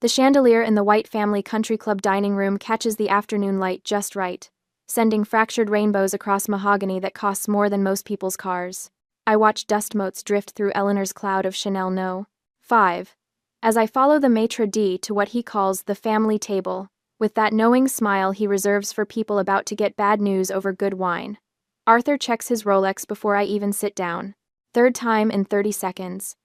The chandelier in the White Family Country Club dining room catches the afternoon light just right, sending fractured rainbows across mahogany that costs more than most people's cars. I watch dust motes drift through Eleanor's cloud of Chanel No. 5. As I follow the maitre d' to what he calls the family table, with that knowing smile he reserves for people about to get bad news over good wine. Arthur checks his Rolex before I even sit down. Third time in 30 seconds.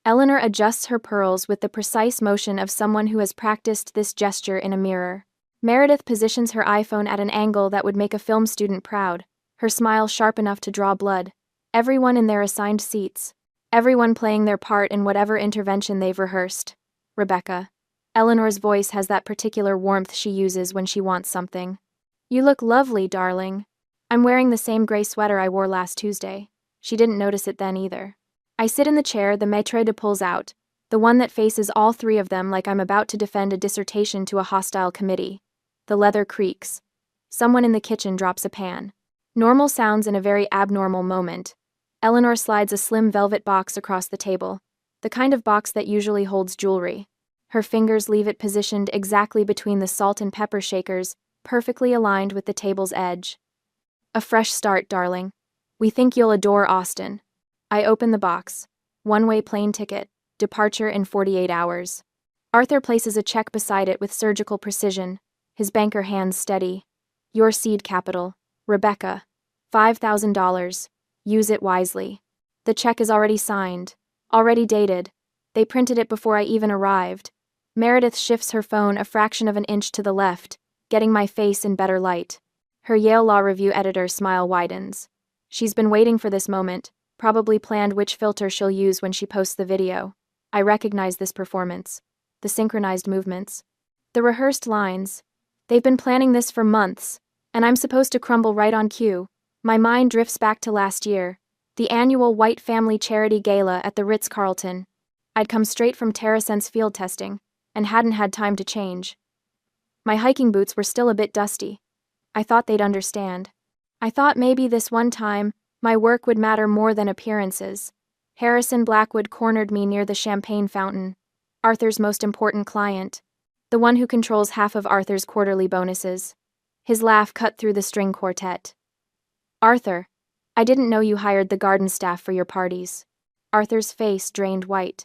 Eleanor adjusts her pearls with the precise motion of someone who has practiced this gesture in a mirror. Meredith positions her iPhone at an angle that would make a film student proud, her smile sharp enough to draw blood. Everyone in their assigned seats. Everyone playing their part in whatever intervention they've rehearsed. Rebecca. Eleanor's voice has that particular warmth she uses when she wants something. You look lovely, darling. I'm wearing the same gray sweater I wore last Tuesday. She didn't notice it then either. I sit in the chair the maitre d' pulls out, the one that faces all three of them like I'm about to defend a dissertation to a hostile committee. The leather creaks. Someone in the kitchen drops a pan. Normal sounds in a very abnormal moment. Eleanor slides a slim velvet box across the table, the kind of box that usually holds jewelry. Her fingers leave it positioned exactly between the salt and pepper shakers, perfectly aligned with the table's edge. A fresh start, darling. We think you'll adore Austin. I open the box. One-way plane ticket. Departure in 48 hours. Arthur places a check beside it with surgical precision, his banker hands steady. Your seed capital. Rebecca. $5,000. Use it wisely. The check is already signed. Already dated. They printed it before I even arrived. Meredith shifts her phone a fraction of an inch to the left, getting my face in better light. Her Yale Law Review editor's smile widens. She's been waiting for this moment, probably planned which filter she'll use when she posts the video. I recognize this performance. The synchronized movements. The rehearsed lines. They've been planning this for months, and I'm supposed to crumble right on cue. My mind drifts back to last year, the annual White Family Charity Gala at the Ritz-Carlton. I'd come straight from TerraSense field testing, and hadn't had time to change. My hiking boots were still a bit dusty. I thought they'd understand. I thought maybe this one time, my work would matter more than appearances. Harrison Blackwood cornered me near the champagne fountain. Arthur's most important client. The one who controls half of Arthur's quarterly bonuses. His laugh cut through the string quartet. Arthur, I didn't know you hired the garden staff for your parties. Arthur's face drained white.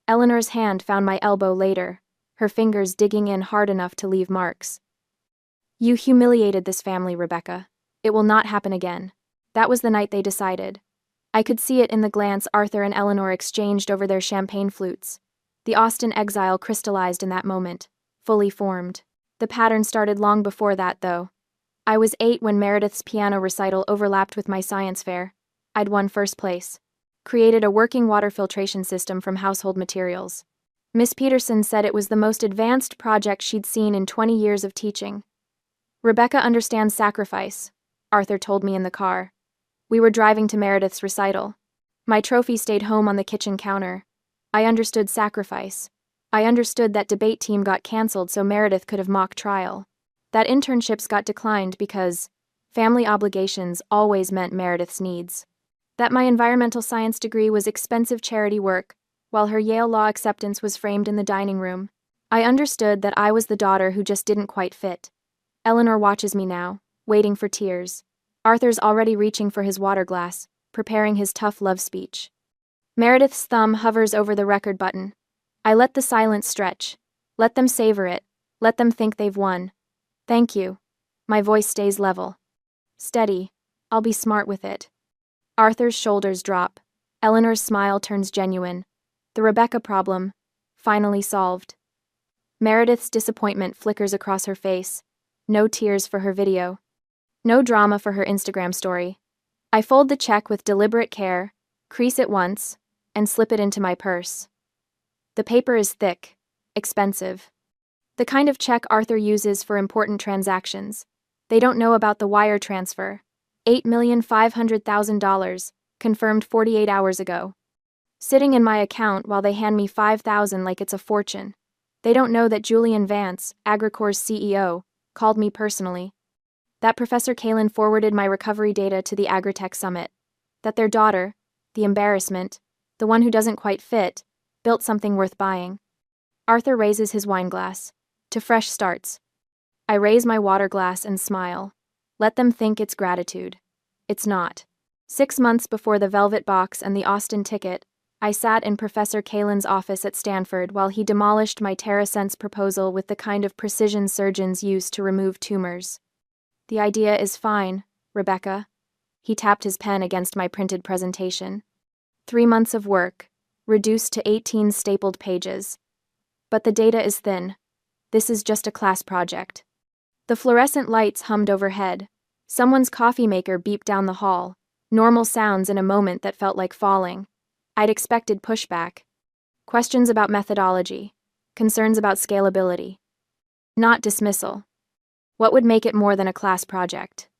Eleanor's hand found my elbow later, her fingers digging in hard enough to leave marks. You humiliated this family, Rebecca. It will not happen again. That was the night they decided. I could see it in the glance Arthur and Eleanor exchanged over their champagne flutes. The Austin exile crystallized in that moment, fully formed. The pattern started long before that, though. I was 8 when Meredith's piano recital overlapped with my science fair. I'd won first place. Created a working water filtration system from household materials. Miss Peterson said it was the most advanced project she'd seen in 20 years of teaching. Rebecca understands sacrifice, Arthur told me in the car. We were driving to Meredith's recital. My trophy stayed home on the kitchen counter. I understood sacrifice. I understood that debate team got canceled so Meredith could have mock trial. That internships got declined because family obligations always meant Meredith's needs. That my environmental science degree was expensive charity work, while her Yale Law acceptance was framed in the dining room. I understood that I was the daughter who just didn't quite fit. Eleanor watches me now, waiting for tears. Arthur's already reaching for his water glass, preparing his tough love speech. Meredith's thumb hovers over the record button. I let the silence stretch. Let them savor it. Let them think they've won. Thank you. My voice stays level. Steady. I'll be smart with it. Arthur's shoulders drop. Eleanor's smile turns genuine. The Rebecca problem, finally solved. Meredith's disappointment flickers across her face. No tears for her video. No drama for her Instagram story. I fold the check with deliberate care, crease it once, and slip it into my purse. The paper is thick, expensive. The kind of check Arthur uses for important transactions. They don't know about the wire transfer. $8,500,000, confirmed 48 hours ago. Sitting in my account while they hand me $5,000 like it's a fortune. They don't know that Julian Vance, Agricor's CEO, called me personally. That Professor Kalin forwarded my recovery data to the AgTech summit. That their daughter, the embarrassment, the one who doesn't quite fit, built something worth buying. Arthur raises his wine glass. To fresh starts. I raise my water glass and smile. Let them think it's gratitude. It's not. 6 months before the Velvet Box and the Austin ticket, I sat in Professor Kalen's office at Stanford while he demolished my TerraSense proposal with the kind of precision surgeons use to remove tumors. The idea is fine, Rebecca. He tapped his pen against my printed presentation. 3 months of work, reduced to 18 stapled pages. But the data is thin. This is just a class project. The fluorescent lights hummed overhead. Someone's coffee maker beeped down the hall. Normal sounds in a moment that felt like falling. I'd expected pushback. Questions about methodology. Concerns about scalability. Not dismissal. What would make it more than a class project?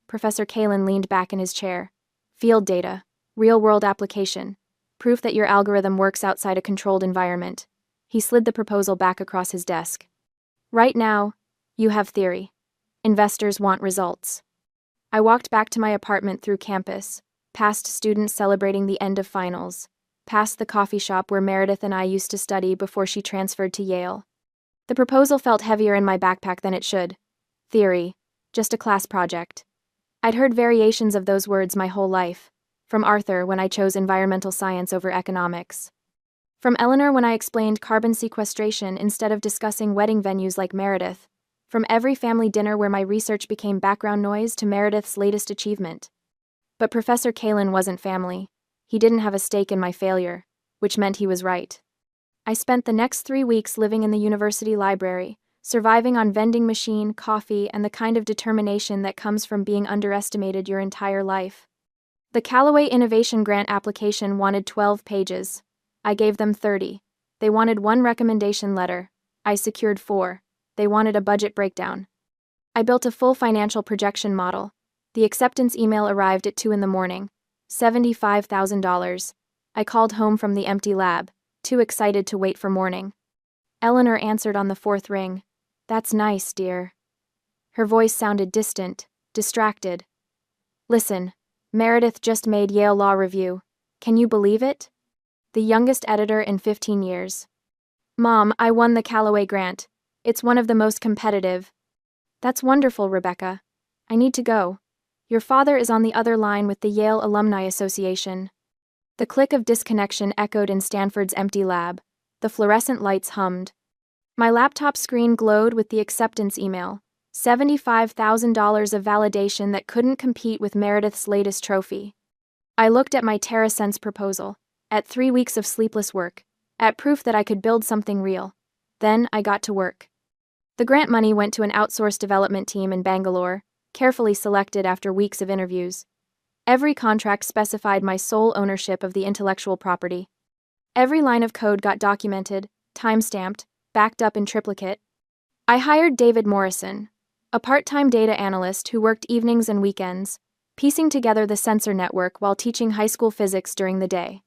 Professor Kalen leaned back in his chair. Field data. Real-world application. Proof that your algorithm works outside a controlled environment. He slid the proposal back across his desk. Right now, you have theory. Investors want results. I walked back to my apartment through campus, past students celebrating the end of finals, past the coffee shop where Meredith and I used to study before she transferred to Yale. The proposal felt heavier in my backpack than it should. Theory. Just a class project. I'd heard variations of those words my whole life. From Arthur when I chose environmental science over economics. From Eleanor when I explained carbon sequestration instead of discussing wedding venues like Meredith. From every family dinner where my research became background noise to Meredith's latest achievement. But Professor Kalen wasn't family. He didn't have a stake in my failure, which meant he was right. I spent the next 3 weeks living in the university library, surviving on vending machine, coffee, and the kind of determination that comes from being underestimated your entire life. The Callaway Innovation Grant application wanted 12 pages. I gave them 30. They wanted 1 recommendation letter. I secured 4. They wanted a budget breakdown. I built a full financial projection model. The acceptance email arrived at 2 a.m. $75,000. I called home from the empty lab, too excited to wait for morning. Eleanor answered on the 4th ring. That's nice, dear. Her voice sounded distant, distracted. Listen, Meredith just made Yale Law Review. Can you believe it? The youngest editor in 15 years. Mom, I won the Callaway grant. It's one of the most competitive. That's wonderful, Rebecca. I need to go. Your father is on the other line with the Yale Alumni Association. The click of disconnection echoed in Stanford's empty lab. The fluorescent lights hummed. My laptop screen glowed with the acceptance email. $75,000 of validation that couldn't compete with Meredith's latest trophy. I looked at my TerraSense proposal, at 3 weeks of sleepless work, at proof that I could build something real. Then I got to work. The grant money went to an outsourced development team in Bangalore, carefully selected after weeks of interviews. Every contract specified my sole ownership of the intellectual property. Every line of code got documented, time-stamped, backed up in triplicate. I hired David Morrison, a part-time data analyst who worked evenings and weekends, piecing together the sensor network while teaching high school physics during the day.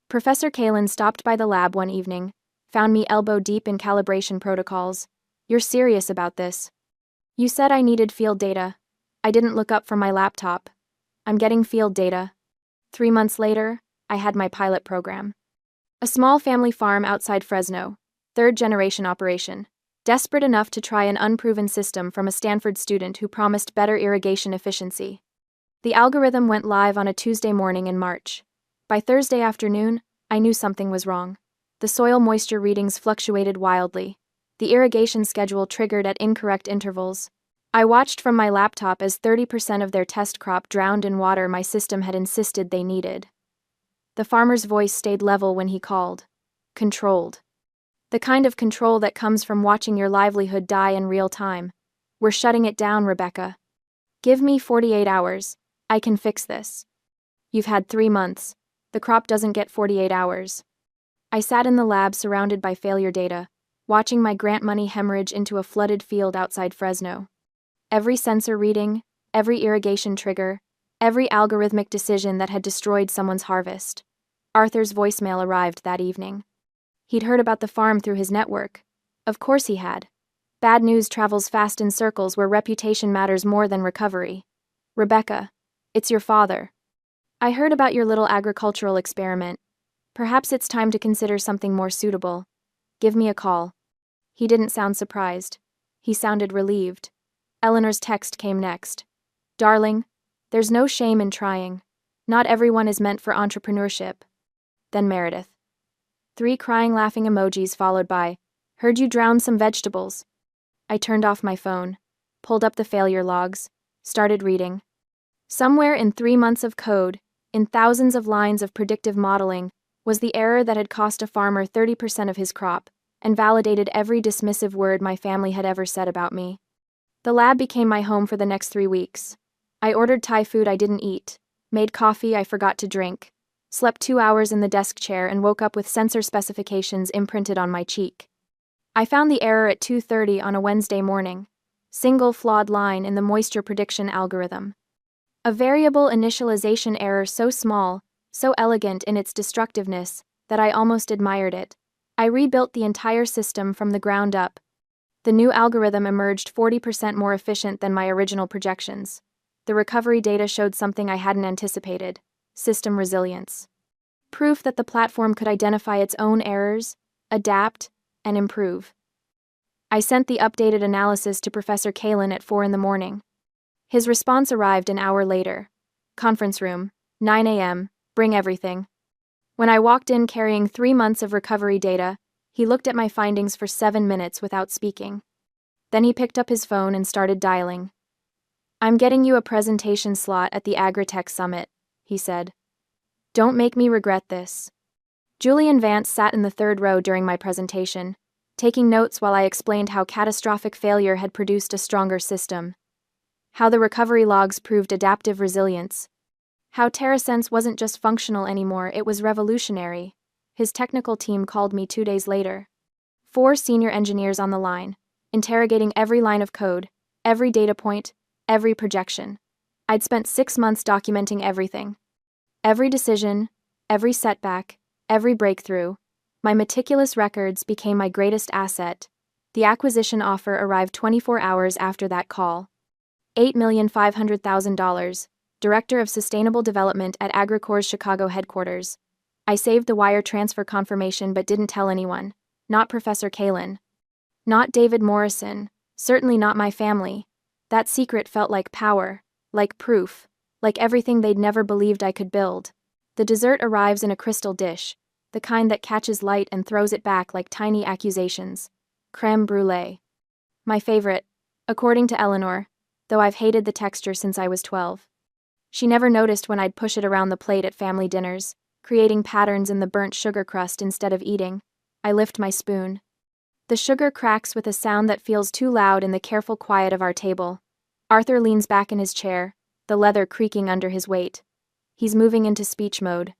Professor Kalen stopped by the lab one evening, found me elbow-deep in calibration protocols. You're serious about this? You said I needed field data. I didn't look up from my laptop. I'm getting field data. 3 months later, I had my pilot program. A small family farm outside Fresno, 3rd-generation operation, desperate enough to try an unproven system from a Stanford student who promised better irrigation efficiency. The algorithm went live on a Tuesday morning in March. By Thursday afternoon, I knew something was wrong. The soil moisture readings fluctuated wildly. The irrigation schedule triggered at incorrect intervals. I watched from my laptop as 30% of their test crop drowned in water my system had insisted they needed. The farmer's voice stayed level when he called. Controlled. The kind of control that comes from watching your livelihood die in real time. We're shutting it down, Rebecca. Give me 48 hours. I can fix this. You've had 3 months. The crop doesn't get 48 hours. I sat in the lab surrounded by failure data, watching my grant money hemorrhage into a flooded field outside Fresno. Every sensor reading, every irrigation trigger, every algorithmic decision that had destroyed someone's harvest. Arthur's voicemail arrived that evening. He'd heard about the farm through his network. Of course he had. Bad news travels fast in circles where reputation matters more than recovery. Rebecca, it's your father. I heard about your little agricultural experiment. Perhaps it's time to consider something more suitable. Give me a call. He didn't sound surprised. He sounded relieved. Eleanor's text came next. Darling, there's no shame in trying. Not everyone is meant for entrepreneurship. Then Meredith. 3 crying laughing emojis followed by, heard you drowned some vegetables. I turned off my phone, pulled up the failure logs, started reading. Somewhere in 3 months of code, in thousands of lines of predictive modeling, was the error that had cost a farmer 30% of his crop, and validated every dismissive word my family had ever said about me. The lab became my home for the next 3 weeks. I ordered Thai food I didn't eat, made coffee I forgot to drink, slept 2 hours in the desk chair and woke up with sensor specifications imprinted on my cheek. I found the error at 2:30 on a Wednesday morning. Single flawed line in the moisture prediction algorithm. A variable initialization error so small, so elegant in its destructiveness, that I almost admired it. I rebuilt the entire system from the ground up. The new algorithm emerged 40% more efficient than my original projections. The recovery data showed something I hadn't anticipated: system resilience. Proof that the platform could identify its own errors, adapt, and improve. I sent the updated analysis to Professor Kalin at 4 in the morning. His response arrived an hour later. Conference room, 9 a.m., bring everything. When I walked in carrying 3 months of recovery data, he looked at my findings for 7 minutes without speaking. Then he picked up his phone and started dialing. I'm getting you a presentation slot at the AgTech Summit, he said. Don't make me regret this. Julian Vance sat in the 3rd row during my presentation, taking notes while I explained how catastrophic failure had produced a stronger system. How the recovery logs proved adaptive resilience. How TerraSense wasn't just functional anymore, it was revolutionary. His technical team called me 2 days later. 4 senior engineers on the line, interrogating every line of code, every data point, every projection. I'd spent 6 months documenting everything. Every decision, every setback, every breakthrough. My meticulous records became my greatest asset. The acquisition offer arrived 24 hours after that call. $8,500,000, Director of Sustainable Development at Agricor's Chicago headquarters. I saved the wire transfer confirmation but didn't tell anyone. Not Professor Kalin. Not David Morrison. Certainly not my family. That secret felt like power, like proof, like everything they'd never believed I could build. The dessert arrives in a crystal dish, the kind that catches light and throws it back like tiny accusations. Crème brûlée. My favorite, according to Eleanor, though I've hated the texture since I was 12. She never noticed when I'd push it around the plate at family dinners, creating patterns in the burnt sugar crust instead of eating. I lift my spoon. The sugar cracks with a sound that feels too loud in the careful quiet of our table. Arthur leans back in his chair, the leather creaking under his weight. He's moving into speech mode.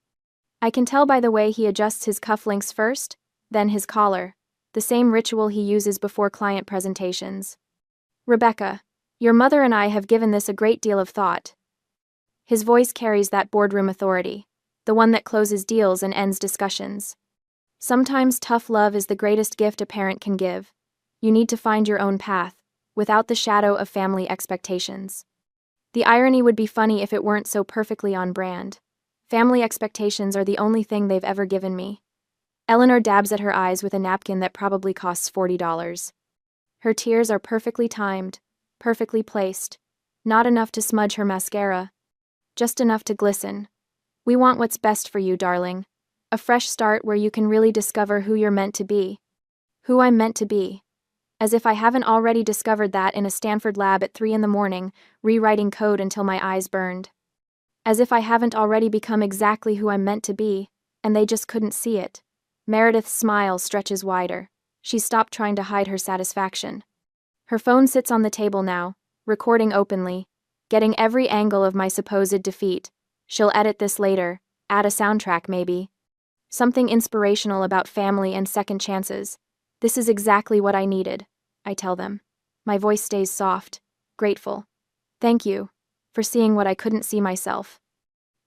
I can tell by the way he adjusts his cufflinks first, then his collar, the same ritual he uses before client presentations. Rebecca, your mother and I have given this a great deal of thought. His voice carries that boardroom authority, the one that closes deals and ends discussions. Sometimes tough love is the greatest gift a parent can give. You need to find your own path, without the shadow of family expectations. The irony would be funny if it weren't so perfectly on brand. Family expectations are the only thing they've ever given me. Eleanor dabs at her eyes with a napkin that probably costs $40. Her tears are perfectly timed, perfectly placed, not enough to smudge her mascara, just enough to glisten. We want what's best for you, darling. A fresh start where you can really discover who you're meant to be. Who I'm meant to be. As if I haven't already discovered that in a Stanford lab at 3 in the morning, rewriting code until my eyes burned. As if I haven't already become exactly who I'm meant to be, and they just couldn't see it. Meredith's smile stretches wider. She stopped trying to hide her satisfaction. Her phone sits on the table now, recording openly, getting every angle of my supposed defeat. She'll edit this later, add a soundtrack maybe. Something inspirational about family and second chances. This is exactly what I needed, I tell them. My voice stays soft, grateful. Thank you, for seeing what I couldn't see myself.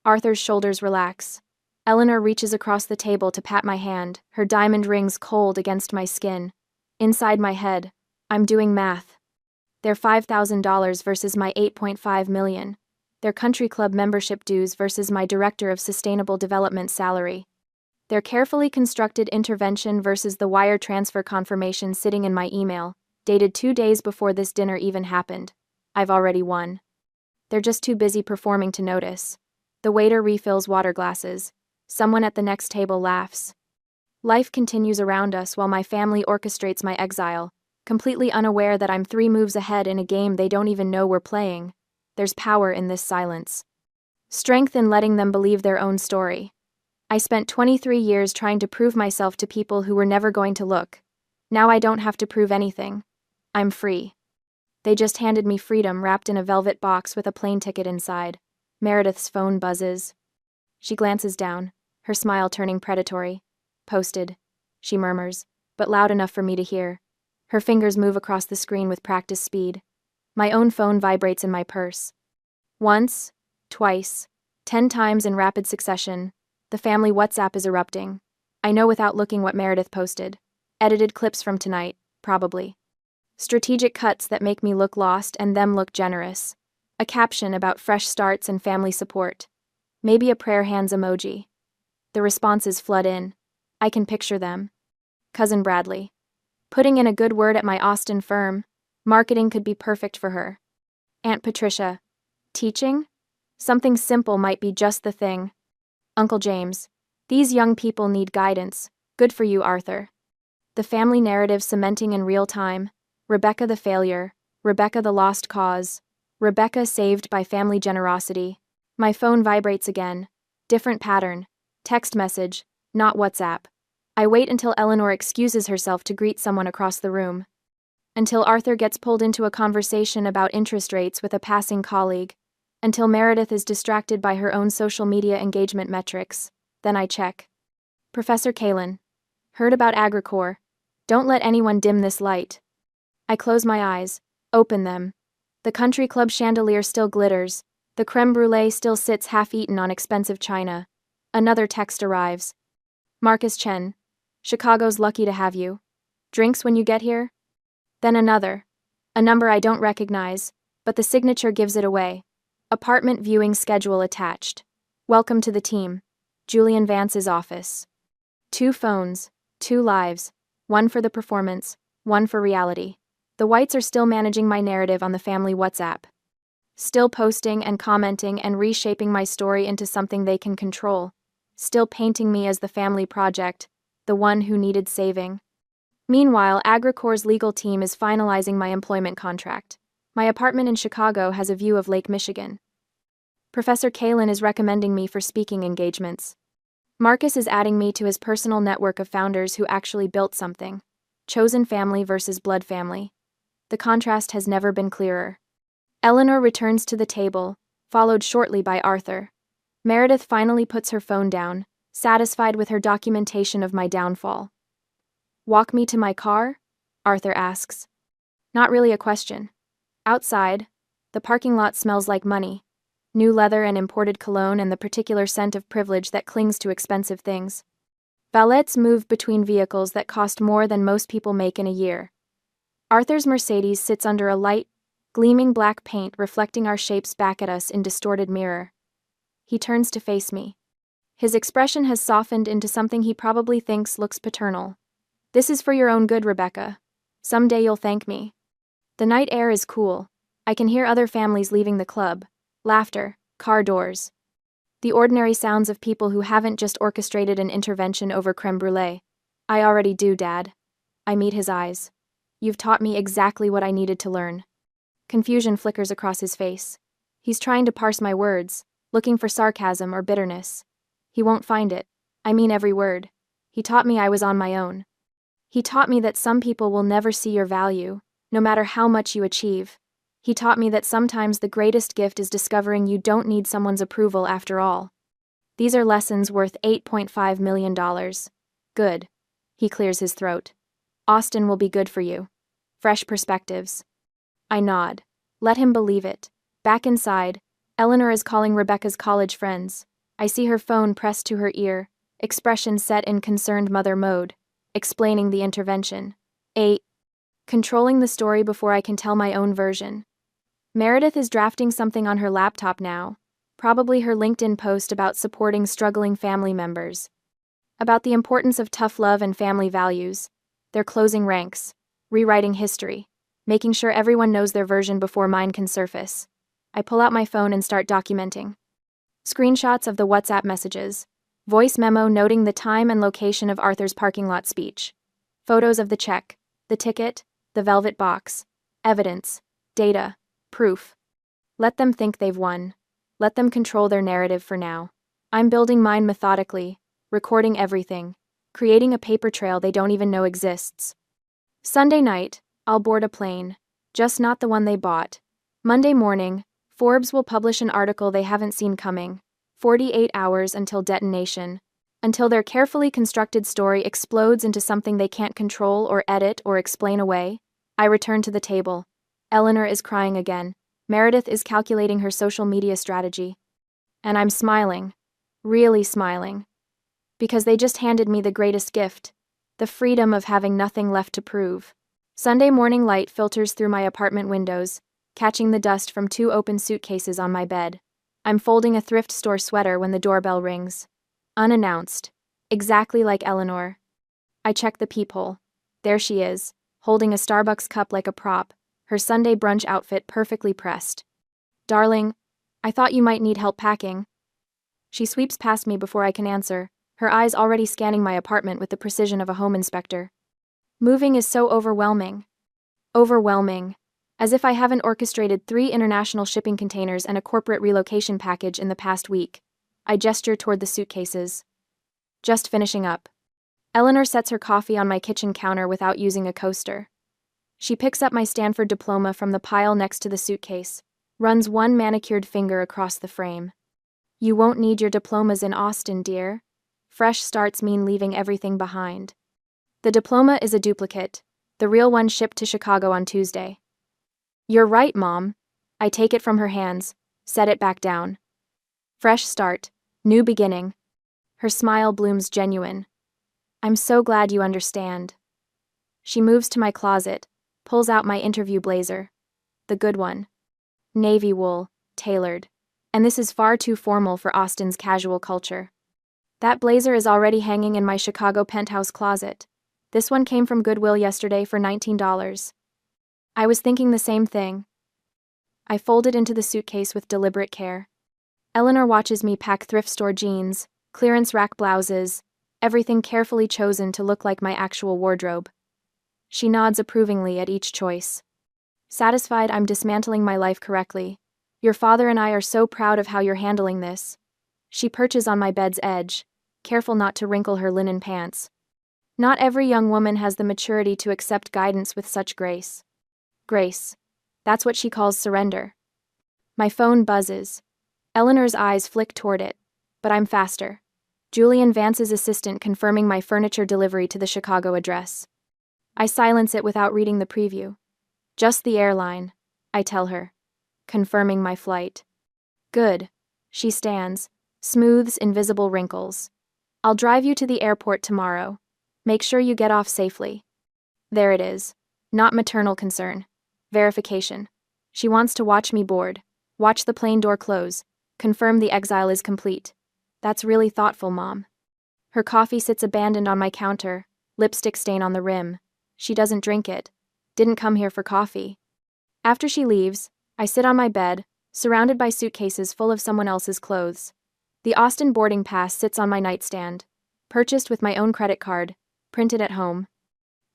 Arthur's shoulders relax. Eleanor reaches across the table to pat my hand, her diamond rings cold against my skin. Inside my head, I'm doing math. Their $5,000 versus my $8.5 million. Their country club membership dues versus my director of sustainable development salary. Their carefully constructed intervention versus the wire transfer confirmation sitting in my email, dated 2 days before this dinner even happened. I've already won. They're just too busy performing to notice. The waiter refills water glasses. Someone at the next table laughs. Life continues around us while my family orchestrates my exile, completely unaware that I'm 3 moves ahead in a game they don't even know we're playing. There's power in this silence. Strength in letting them believe their own story. I spent 23 years trying to prove myself to people who were never going to look. Now I don't have to prove anything. I'm free. They just handed me freedom wrapped in a velvet box with a plane ticket inside. Meredith's phone buzzes. She glances down, her smile turning predatory. Posted, she murmurs, but loud enough for me to hear. Her fingers move across the screen with practice speed. My own phone vibrates in my purse. Once, twice, 10 times in rapid succession. The family WhatsApp is erupting. I know without looking what Meredith posted. Edited clips from tonight, probably. Strategic cuts that make me look lost and them look generous. A caption about fresh starts and family support. Maybe a prayer hands emoji. The responses flood in. I can picture them. Cousin Bradley. Putting in a good word at my Austin firm. Marketing could be perfect for her. Aunt Patricia. Teaching? Something simple might be just the thing. Uncle James. These young people need guidance. Good for you, Arthur. The family narrative cementing in real time. Rebecca the failure. Rebecca the lost cause. Rebecca saved by family generosity. My phone vibrates again. Different pattern. Text message, not WhatsApp. I wait until Eleanor excuses herself to greet someone across the room. Until Arthur gets pulled into a conversation about interest rates with a passing colleague. Until Meredith is distracted by her own social media engagement metrics. Then I check. Professor Kalin. Heard about AgriCore. Don't let anyone dim this light. I close my eyes, open them. The country club chandelier still glitters. The creme brulee still sits half-eaten on expensive china. Another text arrives. Marcus Chen. Chicago's lucky to have you. Drinks when you get here? Then another. A number I don't recognize, but the signature gives it away. Apartment viewing schedule attached. Welcome to the team. Julian Vance's office. 2 phones, 2 lives. One for the performance, one for reality. The Whites are still managing my narrative on the family WhatsApp. Still posting and commenting and reshaping my story into something they can control. Still painting me as the family project, the one who needed saving. Meanwhile, AgriCore's legal team is finalizing my employment contract. My apartment in Chicago has a view of Lake Michigan. Professor Kalin is recommending me for speaking engagements. Marcus is adding me to his personal network of founders who actually built something. Chosen family versus blood family. The contrast has never been clearer. Eleanor returns to the table, followed shortly by Arthur. Meredith finally puts her phone down, satisfied with her documentation of my downfall. Walk me to my car? Arthur asks. Not really a question. Outside, the parking lot smells like money. New leather and imported cologne and the particular scent of privilege that clings to expensive things. Valets move between vehicles that cost more than most people make in a year. Arthur's Mercedes sits under a light, gleaming black paint reflecting our shapes back at us in distorted mirror. He turns to face me. His expression has softened into something he probably thinks looks paternal. This is for your own good, Rebecca. Someday you'll thank me. The night air is cool. I can hear other families leaving the club. Laughter, car doors. The ordinary sounds of people who haven't just orchestrated an intervention over creme brulee. I already do, Dad. I meet his eyes. You've taught me exactly what I needed to learn. Confusion flickers across his face. He's trying to parse my words, looking for sarcasm or bitterness. He won't find it. I mean every word. He taught me I was on my own. He taught me that some people will never see your value, no matter how much you achieve. He taught me that sometimes the greatest gift is discovering you don't need someone's approval after all. These are lessons worth $8.5 million. Good. He clears his throat. Austin will be good for you. Fresh perspectives. I nod. Let him believe it. Back inside, Eleanor is calling Rebecca's college friends. I see her phone pressed to her ear, expression set in concerned mother mode, explaining the intervention. Controlling the story before I can tell my own version. Meredith is drafting something on her laptop now, probably her LinkedIn post about supporting struggling family members. about the importance of tough love and family values. They're closing ranks, rewriting history, making sure everyone knows their version before mine can surface. I pull out my phone and start documenting. Screenshots of the WhatsApp messages, voice memo noting the time and location of Arthur's parking lot speech, photos of the check, the ticket, the velvet box, evidence, data, proof. Let them think they've won. Let them control their narrative for now. I'm building mine methodically, recording everything, creating a paper trail they don't even know exists. Sunday night, I'll board a plane, just not the one they bought. Monday morning, Forbes will publish an article they haven't seen coming. 48 hours until detonation. Until their carefully constructed story explodes into something they can't control or edit or explain away. I return to the table. Eleanor is crying again. Meredith is calculating her social media strategy. And I'm smiling. Really smiling. Because they just handed me the greatest gift. The freedom of having nothing left to prove. Sunday morning light filters through my apartment windows, catching the dust from 2 open suitcases on my bed. I'm folding a thrift store sweater when the doorbell rings. Unannounced. Exactly like Eleanor. I check the peephole. There she is, holding a Starbucks cup like a prop, her Sunday brunch outfit perfectly pressed. Darling, I thought you might need help packing. She sweeps past me before I can answer, her eyes already scanning my apartment with the precision of a home inspector. Moving is so overwhelming. Overwhelming. As if I haven't orchestrated 3 international shipping containers and a corporate relocation package in the past week. I gesture toward the suitcases. Just finishing up. Eleanor sets her coffee on my kitchen counter without using a coaster. She picks up my Stanford diploma from the pile next to the suitcase, runs one manicured finger across the frame. You won't need your diplomas in Austin, dear. Fresh starts mean leaving everything behind. The diploma is a duplicate, the real one shipped to Chicago on Tuesday. You're right, Mom. I take it from her hands, set it back down. Fresh start, new beginning. Her smile blooms genuine. I'm so glad you understand. She moves to my closet, pulls out my interview blazer. The good one. Navy wool, tailored. And this is far too formal for Austin's casual culture. That blazer is already hanging in my Chicago penthouse closet. This one came from Goodwill yesterday for $19. I was thinking the same thing. I fold it into the suitcase with deliberate care. Eleanor watches me pack thrift store jeans, clearance rack blouses, everything carefully chosen to look like my actual wardrobe. She nods approvingly at each choice. Satisfied I'm dismantling my life correctly. Your father and I are so proud of how you're handling this. She perches on my bed's edge, careful not to wrinkle her linen pants. Not every young woman has the maturity to accept guidance with such grace. Grace. That's what she calls surrender. My phone buzzes. Eleanor's eyes flick toward it, but I'm faster. Julian Vance's assistant confirming my furniture delivery to the Chicago address. I silence it without reading the preview. Just the airline, I tell her, confirming my flight. Good. She stands, smooths invisible wrinkles. I'll drive you to the airport tomorrow. Make sure you get off safely. There it is. Not maternal concern. Verification. She wants to watch me board, watch the plane door close, confirm the exile is complete. That's really thoughtful, Mom. Her coffee sits abandoned on my counter, lipstick stain on the rim. She doesn't drink it. Didn't come here for coffee. After she leaves, I sit on my bed, surrounded by suitcases full of someone else's clothes. The Austin boarding pass sits on my nightstand, purchased with my own credit card, printed at home.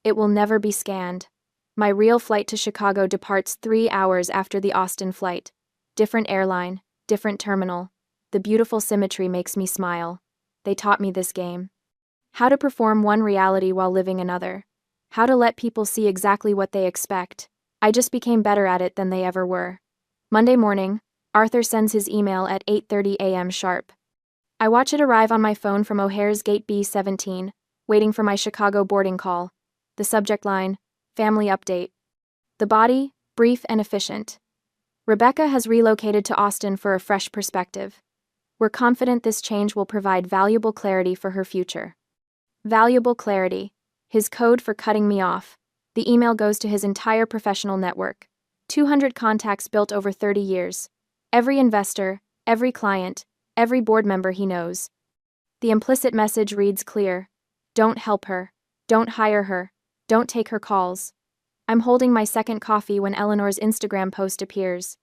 It will never be scanned. My real flight to Chicago departs 3 hours after the Austin flight. Different airline, different terminal. The beautiful symmetry makes me smile. They taught me this game. How to perform one reality while living another. How to let people see exactly what they expect. I just became better at it than they ever were. Monday morning, Arthur sends his email at 8:30 a.m. sharp. I watch it arrive on my phone from O'Hare's Gate B17, waiting for my Chicago boarding call. The subject line, family update. The body, brief and efficient. Rebecca has relocated to Austin for a fresh perspective. We're confident this change will provide valuable clarity for her future. Valuable clarity. His code for cutting me off. The email goes to his entire professional network. 200 contacts built over 30 years. Every investor, every client, every board member he knows. The implicit message reads clear. Don't help her. Don't hire her. Don't take her calls. I'm holding my second coffee when Eleanor's Instagram post appears.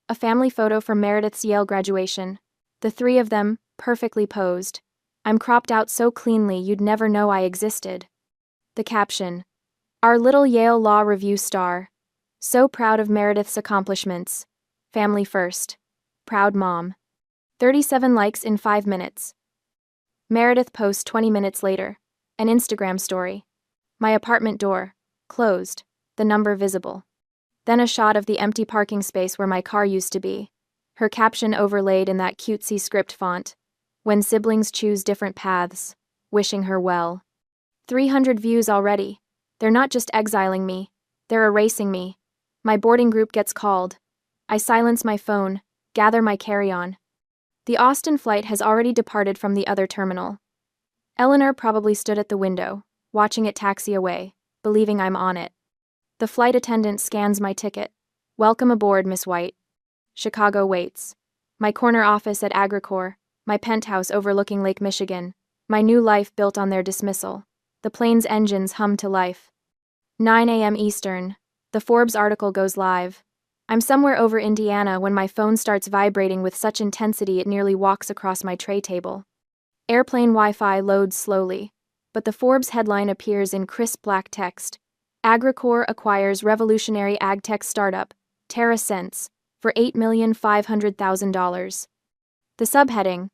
A family photo from Meredith's Yale graduation. The three of them, perfectly posed. I'm cropped out so cleanly you'd never know I existed. The caption. Our little Yale Law Review star. So proud of Meredith's accomplishments. Family first. Proud mom. 37 likes in 5 minutes. Meredith posts 20 minutes later. An Instagram story. My apartment door. Closed. The number visible. Then a shot of the empty parking space where my car used to be. Her caption overlaid in that cutesy script font. When siblings choose different paths. Wishing her well. 300 views already. They're not just exiling me. They're erasing me. My boarding group gets called. I silence my phone, gather my carry-on. The Austin flight has already departed from the other terminal. Eleanor probably stood at the window, watching it taxi away, believing I'm on it. The flight attendant scans my ticket. Welcome aboard, Miss White. Chicago waits. My corner office at AgriCorps, my penthouse overlooking Lake Michigan, my new life built on their dismissal. The plane's engines hum to life. 9 a.m. Eastern. The Forbes article goes live. I'm somewhere over Indiana when my phone starts vibrating with such intensity it nearly walks across my tray table. Airplane Wi-Fi loads slowly, but the Forbes headline appears in crisp black text. AgriCorps acquires revolutionary AgTech startup, TerraSense, for $8,500,000. The subheading,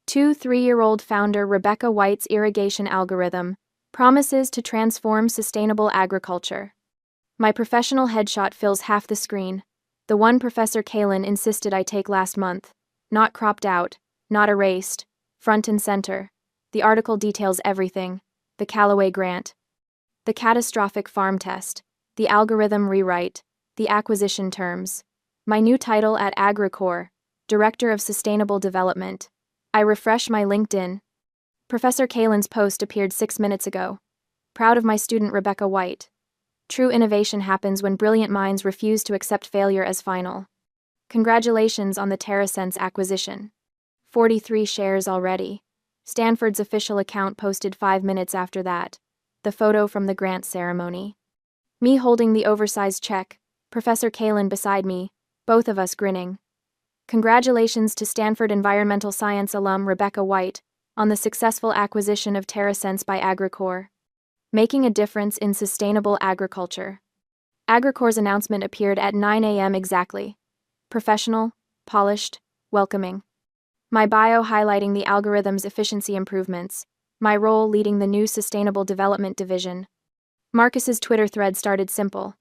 3-year-old founder Rebecca White's irrigation algorithm, promises to transform sustainable agriculture. My professional headshot fills half the screen, the one Professor Kalin insisted I take last month. Not cropped out, not erased, front and center. The article details everything. The Callaway grant. The catastrophic farm test. The algorithm rewrite. The acquisition terms. My new title at AgriCorps, Director of Sustainable Development. I refresh my LinkedIn. Professor Kalin's post appeared 6 minutes ago. Proud of my student Rebecca White. True innovation happens when brilliant minds refuse to accept failure as final. Congratulations on the TerraSense acquisition. 43 shares already. Stanford's official account posted 5 minutes after that. The photo from the grant ceremony. Me holding the oversized check, Professor Kalin beside me, both of us grinning. Congratulations to Stanford environmental science alum Rebecca White on the successful acquisition of TerraSense by AgriCorps. Making a difference in sustainable agriculture. AgriCorps' announcement appeared at 9 a.m. exactly. Professional, polished, welcoming. My bio highlighting the algorithm's efficiency improvements. My role leading the new Sustainable Development Division. Marcus's Twitter thread started simple.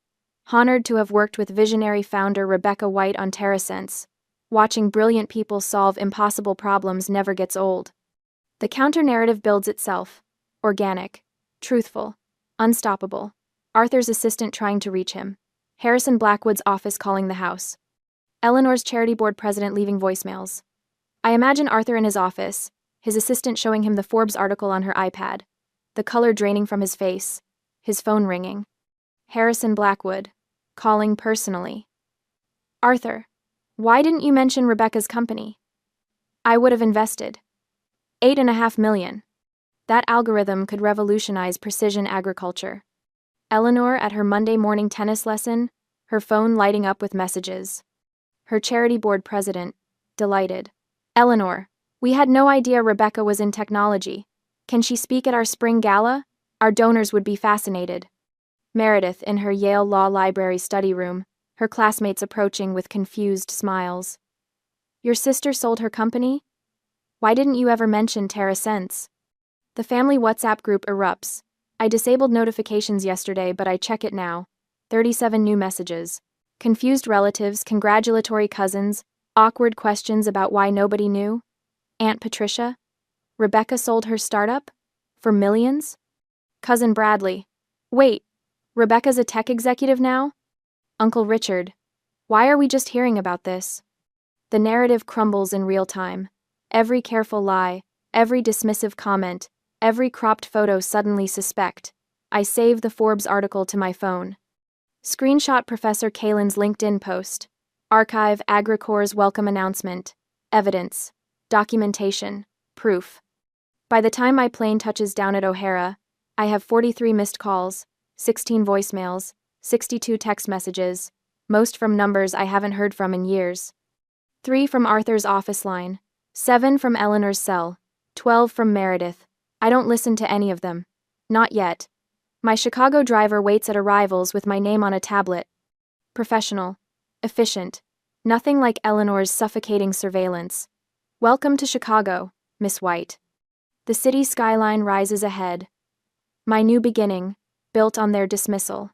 Honored to have worked with visionary founder Rebecca White on TerraSense. Watching brilliant people solve impossible problems never gets old. The counter-narrative builds itself. Organic. Truthful. Unstoppable. Arthur's assistant trying to reach him. Harrison Blackwood's office calling the house. Eleanor's charity board president leaving voicemails. I imagine Arthur in his office, his assistant showing him the Forbes article on her iPad, the color draining from his face, his phone ringing. Harrison Blackwood, calling personally. Arthur, why didn't you mention Rebecca's company? I would have invested. $8.5 million. That algorithm could revolutionize precision agriculture. Eleanor at her Monday morning tennis lesson, her phone lighting up with messages. Her charity board president, delighted. Eleanor, we had no idea Rebecca was in technology. Can she speak at our spring gala? Our donors would be fascinated. Meredith in her Yale Law Library study room, her classmates approaching with confused smiles. Your sister sold her company? Why didn't you ever mention TerraSense? The family WhatsApp group erupts. I disabled notifications yesterday, but I check it now. 37 new messages. Confused relatives, congratulatory cousins, awkward questions about why nobody knew. Aunt Patricia? Rebecca sold her startup? For millions? Cousin Bradley. Wait, Rebecca's a tech executive now? Uncle Richard. Why are we just hearing about this? The narrative crumbles in real time. Every careful lie, every dismissive comment, every cropped photo suddenly suspect. I save the Forbes article to my phone. Screenshot Professor Kalin's LinkedIn post. Archive AgriCorps' welcome announcement. Evidence. Documentation. Proof. By the time my plane touches down at O'Hara, I have 43 missed calls, 16 voicemails, 62 text messages, most from numbers I haven't heard from in years. 3 from Arthur's office line, 7 from Eleanor's cell, 12 from Meredith. I don't listen to any of them. Not yet. My Chicago driver waits at arrivals with my name on a tablet. Professional. Efficient. Nothing like Eleanor's suffocating surveillance. Welcome to Chicago, Miss White. The city skyline rises ahead. My new beginning, built on their dismissal.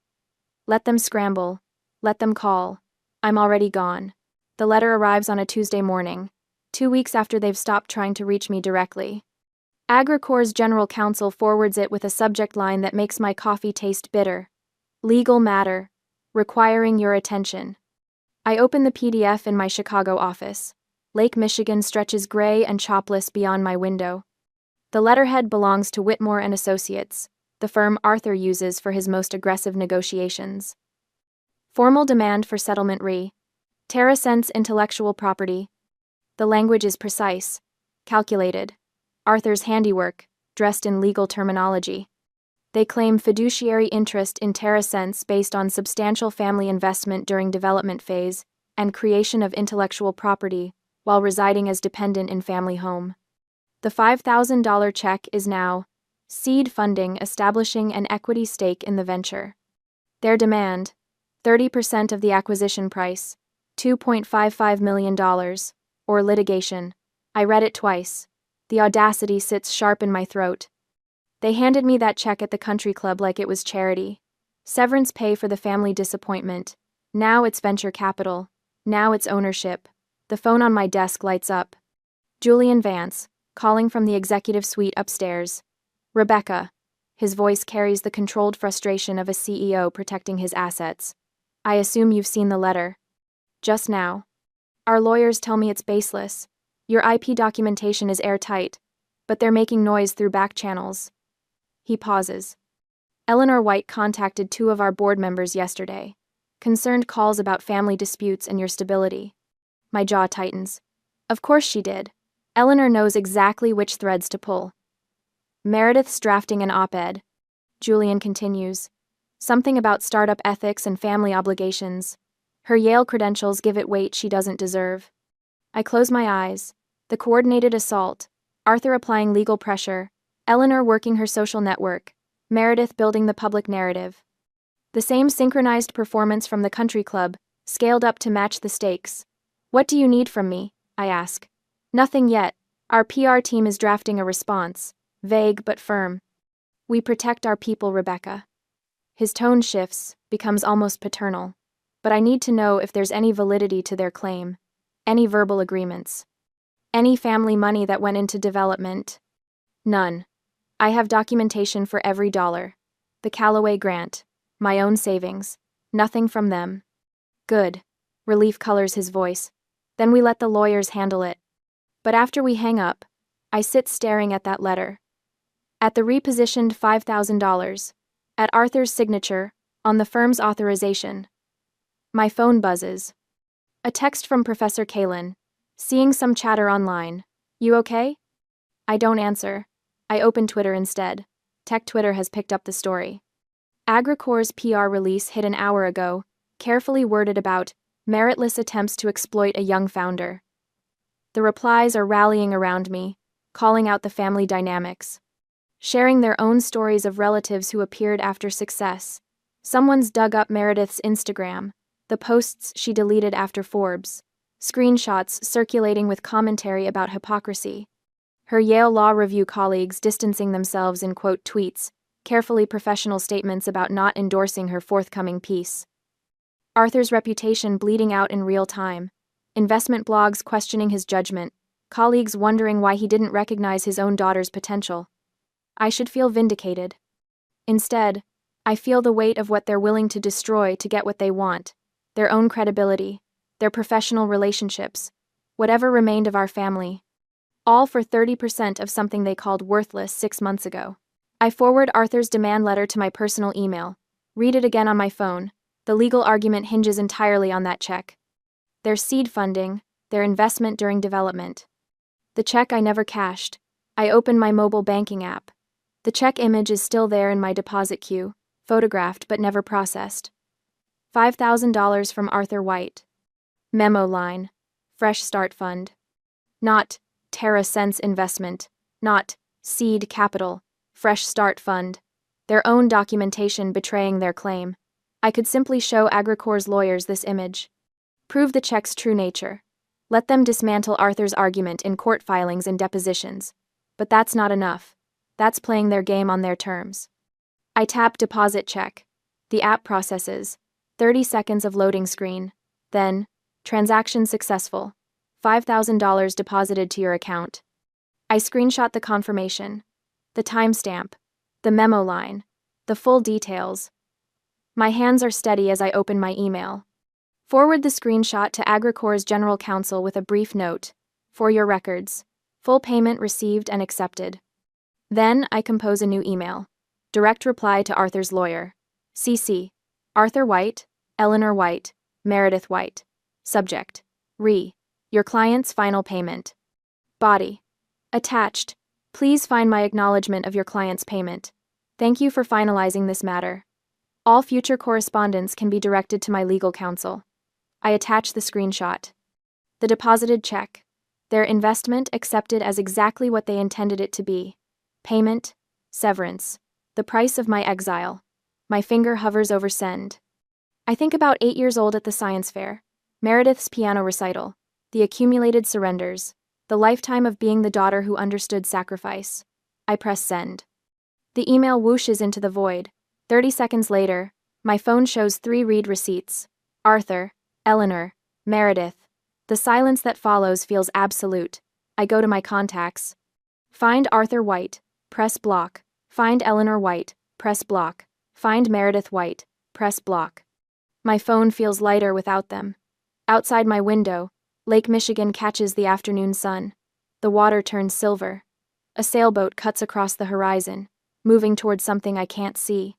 Let them scramble. Let them call. I'm already gone. The letter arrives on a Tuesday morning, 2 weeks after they've stopped trying to reach me directly. AgriCorps' general counsel forwards it with a subject line that makes my coffee taste bitter. Legal matter. Requiring your attention. I open the PDF in my Chicago office. Lake Michigan stretches gray and chopless beyond my window. The letterhead belongs to Whitmore and Associates, the firm Arthur uses for his most aggressive negotiations. Formal demand for settlement re. TerraSense intellectual property. The language is precise, calculated. Arthur's handiwork, dressed in legal terminology. They claim fiduciary interest in TerraSense based on substantial family investment during development phase and creation of intellectual property while residing as dependent in family home. The $5,000 check is now seed funding establishing an equity stake in the venture. Their demand, 30% of the acquisition price, $2.55 million, or litigation. I read it twice. The audacity sits sharp in my throat. They handed me that check at the country club like it was charity. Severance pay for the family disappointment. Now it's venture capital. Now it's ownership. The phone on my desk lights up. Julian Vance, calling from the executive suite upstairs. Rebecca. His voice carries the controlled frustration of a CEO protecting his assets. I assume you've seen the letter. Just now. Our lawyers tell me it's baseless. Your IP documentation is airtight, but they're making noise through back channels. He pauses. Eleanor White contacted 2 of our board members yesterday. Concerned calls about family disputes and your stability. My jaw tightens. Of course she did. Eleanor knows exactly which threads to pull. Meredith's drafting an op-ed. Julian continues. Something about startup ethics and family obligations. Her Yale credentials give it weight she doesn't deserve. I close my eyes. The coordinated assault. Arthur applying legal pressure. Eleanor working her social network. Meredith building the public narrative. The same synchronized performance from the country club, scaled up to match the stakes. What do you need from me? I ask. Nothing yet. Our PR team is drafting a response. Vague but firm. We protect our people, Rebecca. His tone shifts, becomes almost paternal. But I need to know if there's any validity to their claim. Any verbal agreements. Any family money that went into development. None. I have documentation for every dollar. The Callaway grant. My own savings. Nothing from them. Good. Relief colors his voice. Then we let the lawyers handle it. But after we hang up, I sit staring at that letter. At the repositioned $5,000. At Arthur's signature, on the firm's authorization. My phone buzzes. A text from Professor Kalin. Seeing some chatter online. You okay? I don't answer. I open Twitter instead. Tech Twitter has picked up the story. AgriCorps' PR release hit an hour ago, carefully worded about meritless attempts to exploit a young founder. The replies are rallying around me, calling out the family dynamics. Sharing their own stories of relatives who appeared after success. Someone's dug up Meredith's Instagram, the posts she deleted after Forbes. Screenshots circulating with commentary about hypocrisy. Her Yale Law Review colleagues distancing themselves in quote tweets, carefully professional statements about not endorsing her forthcoming piece. Arthur's reputation bleeding out in real time. Investment blogs questioning his judgment. Colleagues wondering why he didn't recognize his own daughter's potential. I should feel vindicated. Instead, I feel the weight of what they're willing to destroy to get what they want. Their own credibility. Their professional relationships. Whatever remained of our family. All for 30% of something they called worthless 6 months ago. I forward Arthur's demand letter to my personal email. Read it again on my phone. The legal argument hinges entirely on that check. Their seed funding, their investment during development. The check I never cashed. I open my mobile banking app. The check image is still there in my deposit queue, photographed but never processed. $5,000 from Arthur White. Memo line. Fresh Start Fund. Not Terra Sense Investment. Not Seed Capital. Fresh Start Fund. Their own documentation betraying their claim. I could simply show Agricor's lawyers this image. Prove the check's true nature. Let them dismantle Arthur's argument in court filings and depositions. But that's not enough. That's playing their game on their terms. I tap Deposit Check. The app processes. 30 seconds of loading screen. Then, transaction successful. $5,000 deposited to your account. I screenshot the confirmation. The timestamp. The memo line. The full details. My hands are steady as I open my email. Forward the screenshot to Agricor's general counsel with a brief note. For your records. Full payment received and accepted. Then I compose a new email. Direct reply to Arthur's lawyer. CC. Arthur White, Eleanor White, Meredith White. Subject. Your client's final payment. Body. Attached. Please find my acknowledgement of your client's payment. Thank you for finalizing this matter. All future correspondence can be directed to my legal counsel. I attach the screenshot. The deposited check. Their investment accepted as exactly what they intended it to be. Payment. Severance. The price of my exile. My finger hovers over send. I think about 8 years old at the science fair. Meredith's piano recital. The accumulated surrenders. The lifetime of being the daughter who understood sacrifice. I press send. The email whooshes into the void. 30 seconds later, my phone shows 3 read receipts. Arthur, Eleanor, Meredith. The silence that follows feels absolute. I go to my contacts. Find Arthur White. Press block. Find Eleanor White. Press block. Find Meredith White. Press block. My phone feels lighter without them. Outside my window, Lake Michigan catches the afternoon sun. The water turns silver. A sailboat cuts across the horizon, moving towards something I can't see.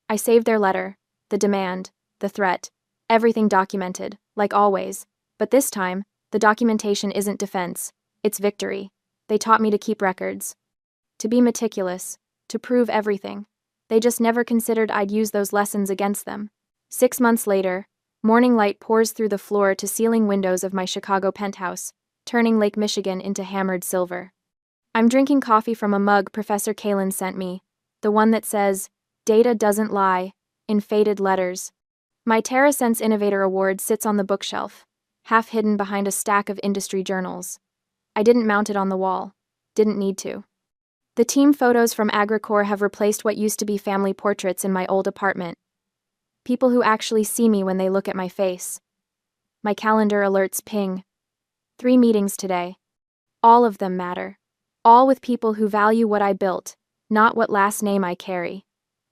I save their letter, the demand, the threat, everything documented, like always. But this time, the documentation isn't defense, it's victory. They taught me to keep records. To be meticulous, to prove everything. They just never considered I'd use those lessons against them. 6 months later, morning light pours through the floor-to-ceiling windows of my Chicago penthouse, turning Lake Michigan into hammered silver. I'm drinking coffee from a mug Professor Kalin sent me, the one that says, "Data doesn't lie," in faded letters. My TerraSense Innovator Award sits on the bookshelf, half hidden behind a stack of industry journals. I didn't mount it on the wall. Didn't need to. The team photos from Agricor have replaced what used to be family portraits in my old apartment. People who actually see me when they look at my face. My calendar alerts ping. 3 meetings today. All of them matter. All with people who value what I built, not what last name I carry.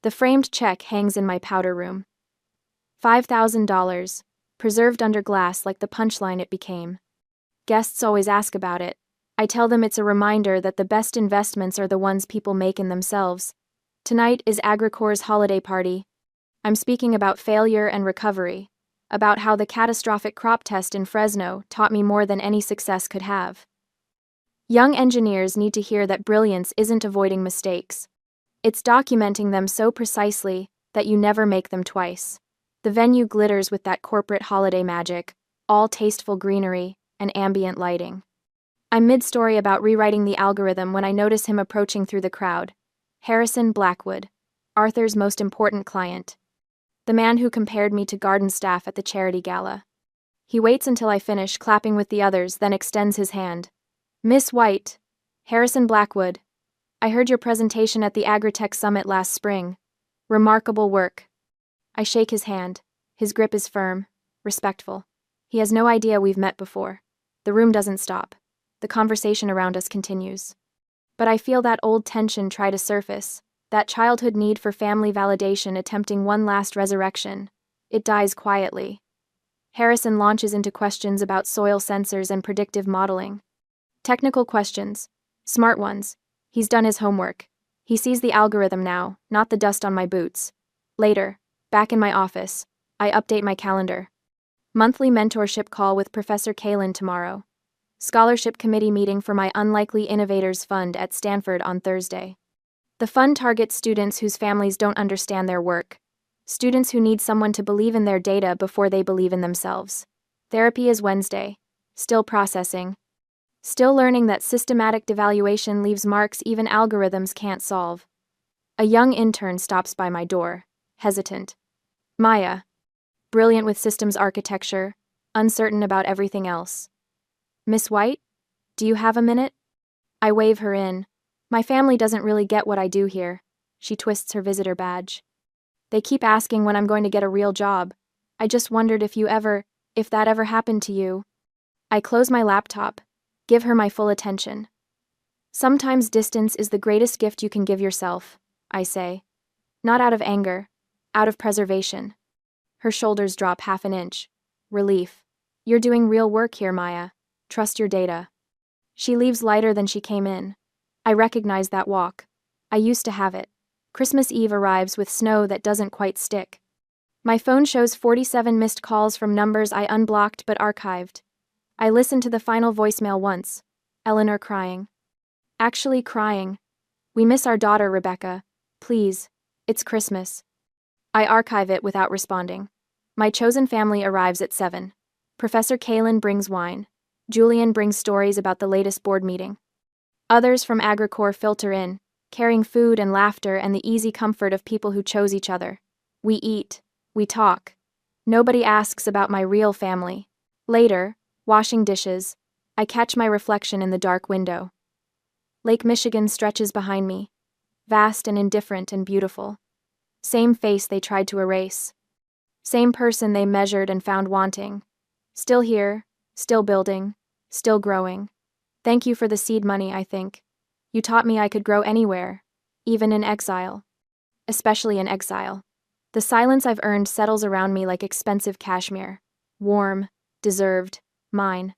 The framed check hangs in my powder room. $5,000, preserved under glass like the punchline it became. Guests always ask about it. I tell them it's a reminder that the best investments are the ones people make in themselves. Tonight is Agricor's holiday party. I'm speaking about failure and recovery, about how the catastrophic crop test in Fresno taught me more than any success could have. Young engineers need to hear that brilliance isn't avoiding mistakes. It's documenting them so precisely that you never make them twice. The venue glitters with that corporate holiday magic, all tasteful greenery and ambient lighting. I'm mid-story about rewriting the algorithm when I notice him approaching through the crowd. Harrison Blackwood, Arthur's most important client. The man who compared me to garden staff at the charity gala. He waits until I finish clapping with the others, then extends his hand. "Miss White, Harrison Blackwood, I heard your presentation at the AgTech Summit last spring. Remarkable work." I shake his hand. His grip is firm, respectful. He has no idea we've met before. The room doesn't stop. The conversation around us continues. But I feel that old tension try to surface, that childhood need for family validation attempting one last resurrection. It dies quietly. Harrison launches into questions about soil sensors and predictive modeling. Technical questions. Smart ones. He's done his homework. He sees the algorithm now, not the dust on my boots. Later, back in my office, I update my calendar. Monthly mentorship call with Professor Kalin tomorrow. Scholarship Committee meeting for my Unlikely Innovators Fund at Stanford on Thursday. The fund targets students whose families don't understand their work, students who need someone to believe in their data before they believe in themselves. Therapy is Wednesday. Still processing. Still learning that systematic devaluation leaves marks even algorithms can't solve. A young intern stops by my door, hesitant. Maya. Brilliant with systems architecture, uncertain about everything else. Miss White? Do you have a minute? I wave her in. My family doesn't really get what I do here. She twists her visitor badge. They keep asking when I'm going to get a real job. I just wondered if that ever happened to you. I close my laptop, give her my full attention. Sometimes distance is the greatest gift you can give yourself, I say. Not out of anger, out of preservation. Her shoulders drop half an inch. Relief. You're doing real work here, Maya. Trust your data. She leaves lighter than she came in. I recognize that walk. I used to have it. Christmas Eve arrives with snow that doesn't quite stick. My phone shows 47 missed calls from numbers I unblocked but archived. I listened to the final voicemail once. Eleanor crying. Actually crying. We miss our daughter, Rebecca. Please. It's Christmas. I archive it without responding. My chosen family arrives at 7. Professor Kalin brings wine. Julian brings stories about the latest board meeting. Others from AgriCorps filter in, carrying food and laughter and the easy comfort of people who chose each other. We eat. We talk. Nobody asks about my real family. Later, washing dishes, I catch my reflection in the dark window. Lake Michigan stretches behind me, vast and indifferent and beautiful. Same face they tried to erase. Same person they measured and found wanting. Still here, still building, still growing. Thank you for the seed money, I think. You taught me I could grow anywhere, even in exile. Especially in exile. The silence I've earned settles around me like expensive cashmere. Warm, deserved, mine.